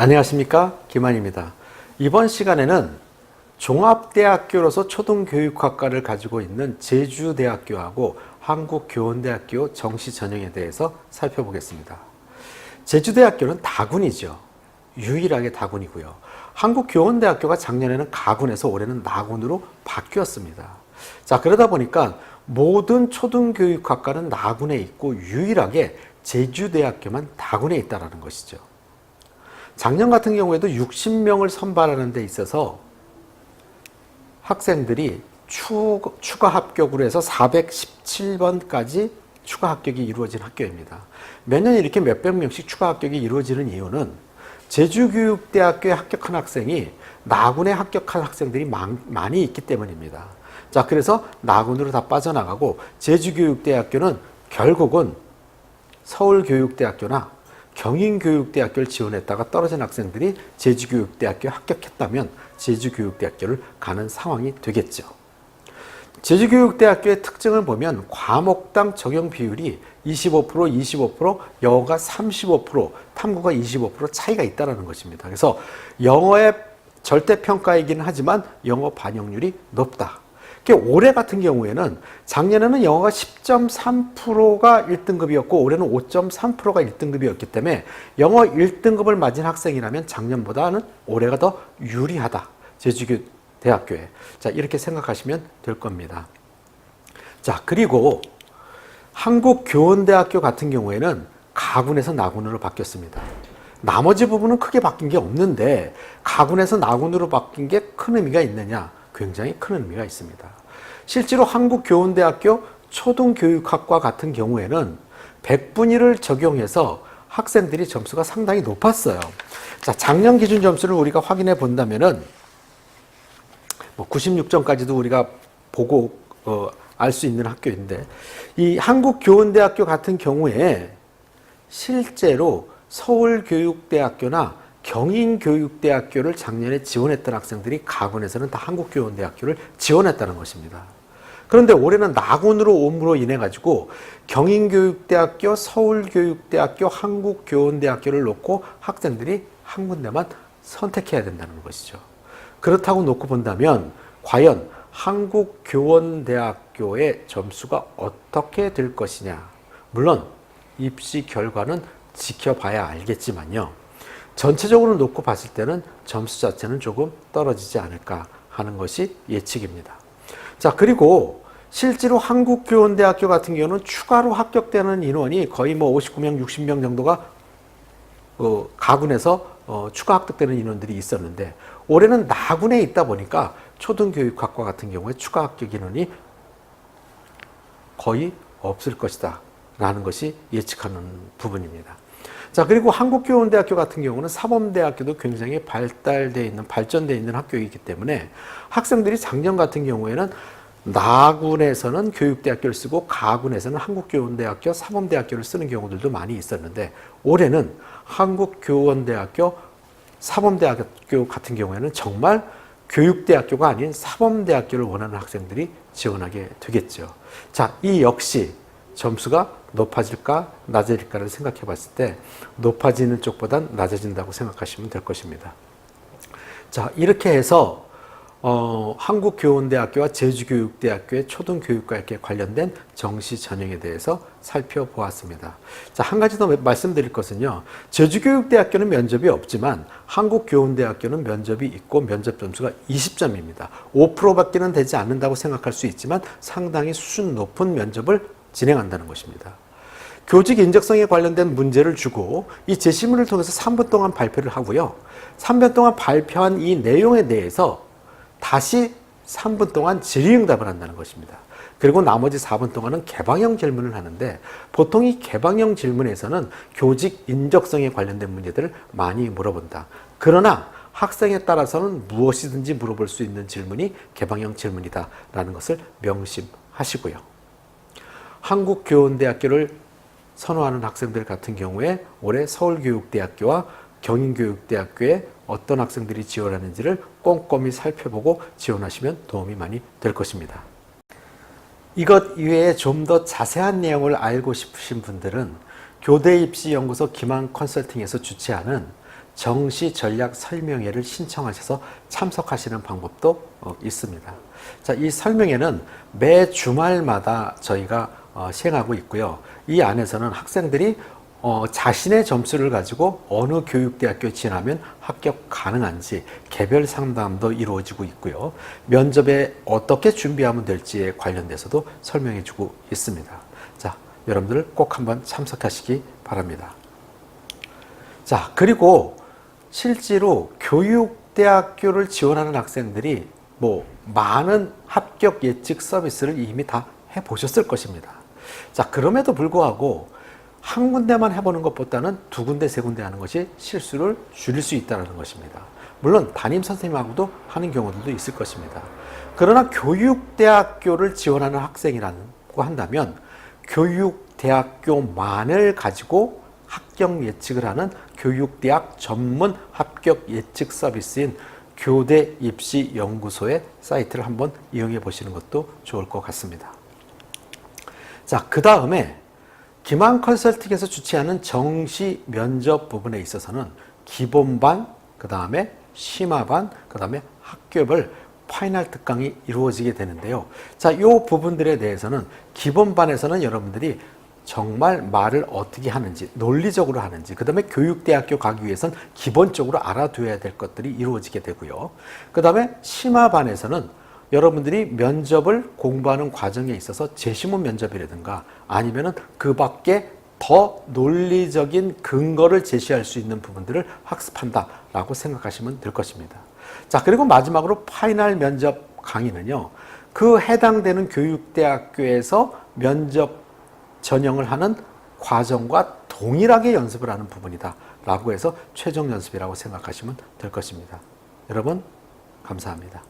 안녕하십니까, 김한입니다. 이번 시간에는 종합대학교로서 초등교육학과를 가지고 있는 제주대학교하고 한국교원대학교 정시전형에 대해서 살펴보겠습니다. 제주대학교는 다군이죠. 유일하게 다군이고요. 한국교원대학교가 작년에는 가군에서 올해는 나군으로 바뀌었습니다. 자, 그러다 보니까 모든 초등교육학과는 나군에 있고 유일하게 제주대학교만 다군에 있다는 것이죠. 작년 같은 경우에도 60명을 선발하는 데 있어서 학생들이 추가 합격으로 해서 417번까지 추가 합격이 이루어진 학교입니다. 매년 이렇게 몇백 명씩 추가 합격이 이루어지는 이유는 제주교육대학교에 합격한 학생이 나군에 합격한 학생들이 많이 있기 때문입니다. 자, 그래서 나군으로 다 빠져나가고 제주교육대학교는 결국은 서울교육대학교나 경인교육대학교를 지원했다가 떨어진 학생들이 제주교육대학교에 합격했다면 제주교육대학교를 가는 상황이 되겠죠. 제주교육대학교의 특징을 보면 과목당 적용 비율이 25%, 25%, 영어가 35%, 탐구가 25% 차이가 있다는 것입니다. 그래서 영어의 절대평가이긴 하지만 영어 반영률이 높다. 올해 같은 경우에는 작년에는 영어가 10.3%가 1등급이었고 올해는 5.3%가 1등급이었기 때문에 영어 1등급을 맞은 학생이라면 작년보다는 올해가 더 유리하다. 제주대학교에. 자, 이렇게 생각하시면 될 겁니다. 자, 그리고 한국교원대학교 같은 경우에는 가군에서 나군으로 바뀌었습니다. 나머지 부분은 크게 바뀐 게 없는데 가군에서 나군으로 바뀐 게 큰 의미가 있느냐? 굉장히 큰 의미가 있습니다. 실제로 한국교원대학교 초등교육학과 같은 경우에는 100분위를 적용해서 학생들이 점수가 상당히 높았어요. 자, 작년 기준 점수를 우리가 확인해 본다면은 96점까지도 우리가 보고 알 수 있는 학교인데 이 한국교원대학교 같은 경우에 실제로 서울교육대학교나 경인교육대학교를 작년에 지원했던 학생들이 가군에서는 다 한국교원대학교를 지원했다는 것입니다. 그런데 올해는 나군으로 옴으로 인해 가지고 경인교육대학교, 서울교육대학교, 한국교원대학교를 놓고 학생들이 한 군데만 선택해야 된다는 것이죠. 그렇다고 놓고 본다면 과연 한국교원대학교의 점수가 어떻게 될 것이냐. 물론 입시 결과는 지켜봐야 알겠지만요. 전체적으로 놓고 봤을 때는 점수 자체는 조금 떨어지지 않을까 하는 것이 예측입니다. 자, 그리고 실제로 한국교원대학교 같은 경우는 추가로 합격되는 인원이 거의 59명, 60명 정도가 가군에서 추가 합격되는 인원들이 있었는데 올해는 나군에 있다 보니까 초등교육학과 같은 경우에 추가 합격 인원이 거의 없을 것이다 라는 것이 예측하는 부분입니다. 자, 그리고 한국교원대학교 같은 경우는 사범대학교도 굉장히 발전되어 있는 학교이기 때문에 학생들이 작년 같은 경우에는 나군에서는 교육대학교를 쓰고 가군에서는 한국교원대학교, 사범대학교를 쓰는 경우들도 많이 있었는데 올해는 한국교원대학교, 사범대학교 같은 경우에는 정말 교육대학교가 아닌 사범대학교를 원하는 학생들이 지원하게 되겠죠. 자, 이 역시 점수가 높아질까 낮아질까를 생각해 봤을 때 높아지는 쪽보단 낮아진다고 생각하시면 될 것입니다. 자, 이렇게 해서 한국교원대학교와 제주교육대학교의 초등교육과에 관련된 정시 전형에 대해서 살펴보았습니다. 자, 한 가지 더 말씀드릴 것은요. 제주교육대학교는 면접이 없지만 한국교원대학교는 면접이 있고 면접 점수가 20점입니다. 5%밖에는 되지 않는다고 생각할 수 있지만 상당히 수준 높은 면접을 진행한다는 것입니다. 교직 인적성에 관련된 문제를 주고 이 제시문을 통해서 3분 동안 발표를 하고요. 3분 동안 발표한 이 내용에 대해서 다시 3분 동안 질의응답을 한다는 것입니다. 그리고 나머지 4분 동안은 개방형 질문을 하는데 보통 이 개방형 질문에서는 교직 인적성에 관련된 문제들을 많이 물어본다. 그러나 학생에 따라서는 무엇이든지 물어볼 수 있는 질문이 개방형 질문이다라는 것을 명심하시고요. 한국교원대학교를 선호하는 학생들 같은 경우에 올해 서울교육대학교와 경인교육대학교에 어떤 학생들이 지원하는지를 꼼꼼히 살펴보고 지원하시면 도움이 많이 될 것입니다. 이것 이외에 좀 더 자세한 내용을 알고 싶으신 분들은 교대입시연구소 김한 컨설팅에서 주최하는 정시 전략 설명회를 신청하셔서 참석하시는 방법도 있습니다. 자, 이 설명회는 매 주말마다 저희가 시행하고 있고요. 이 안에서는 학생들이 자신의 점수를 가지고 어느 교육대학교에 진학하면 합격 가능한지 개별 상담도 이루어지고 있고요. 면접에 어떻게 준비하면 될지에 관련돼서도 설명해 주고 있습니다. 자, 여러분들 꼭 한번 참석하시기 바랍니다. 자, 그리고 실제로 교육대학교를 지원하는 학생들이 많은 합격 예측 서비스를 이미 다 해보셨을 것입니다. 자, 그럼에도 불구하고 한 군데만 해보는 것보다는 두 군데, 세 군데 하는 것이 실수를 줄일 수 있다는 것입니다. 물론 담임 선생님하고도 하는 경우들도 있을 것입니다. 그러나 교육대학교를 지원하는 학생이라고 한다면 교육대학교만을 가지고 합격 예측을 하는 교육대학 전문 합격 예측 서비스인 교대 입시 연구소의 사이트를 한번 이용해 보시는 것도 좋을 것 같습니다. 자, 그 다음에 기만 컨설팅에서 주최하는 정시 면접 부분에 있어서는 기본반, 그 다음에 심화반, 그 다음에 학교별 파이널 특강이 이루어지게 되는데요. 자, 이 부분들에 대해서는 기본반에서는 여러분들이 정말 말을 어떻게 하는지, 논리적으로 하는지, 그 다음에 교육대학교 가기 위해서는 기본적으로 알아둬야 될 것들이 이루어지게 되고요. 그 다음에 심화반에서는 여러분들이 면접을 공부하는 과정에 있어서 제시문 면접이라든가 아니면은 그 밖에 더 논리적인 근거를 제시할 수 있는 부분들을 학습한다라고 생각하시면 될 것입니다. 자, 그리고 마지막으로 파이널 면접 강의는요, 그 해당되는 교육대학교에서 면접 전형을 하는 과정과 동일하게 연습을 하는 부분이다 라고 해서 최종 연습이라고 생각하시면 될 것입니다. 여러분, 감사합니다.